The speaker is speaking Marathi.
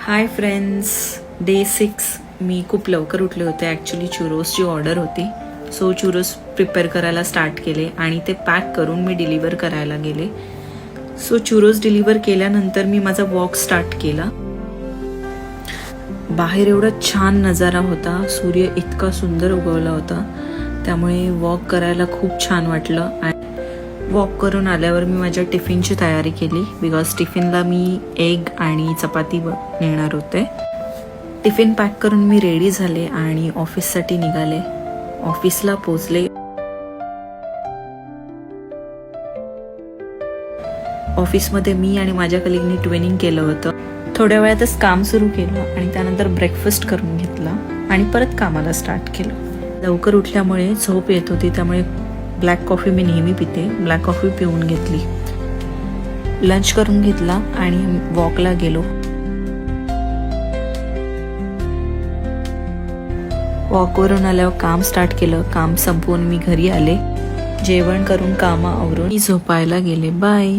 Hi friends, day 6. मी खूप लवकर उठले होते. ॲक्च्युली चुरोसची ऑर्डर होती, सो चुरोस प्रिपेअर करायला स्टार्ट केले आणि ते पॅक करून मी डिलिव्हर करायला गेले. सो चुरोस डिलिव्हर केल्यानंतर मी माझा वॉक स्टार्ट केला. बाहेर एवढा छान नजारा होता, सूर्य इतका सुंदर उगवला होता, त्यामुळे वॉक करायला खूप छान वाटलं. आणि वॉक करून आल्यावर मी माझ्या टिफिनची तयारी केली, बिकॉज टिफिनला मी एग आणि चपाती नेणार होते. टिफिन पॅक करून मी रेडी झाले आणि ऑफिससाठी निघाले. ऑफिसला पोचले. ऑफिसमध्ये मी आणि माझ्या कलिगनी ट्विनिंग केलं होतं. थोड्या वेळातच काम सुरू केलं आणि त्यानंतर ब्रेकफास्ट करून घेतला आणि परत कामाला स्टार्ट केलं. लवकर उठल्यामुळे झोप येत होती, त्यामुळे ब्लॅक कॉफी मी नेहमी पिते. ब्लॅक कॉफी पिऊन घेतली, लंच करून घेतला आणि वॉकला गेलो. वॉकवरून आल्यावर काम स्टार्ट केलं. काम संपवून मी घरी आले. जेवण करून कामावरून मी झोपायला गेले. बाय.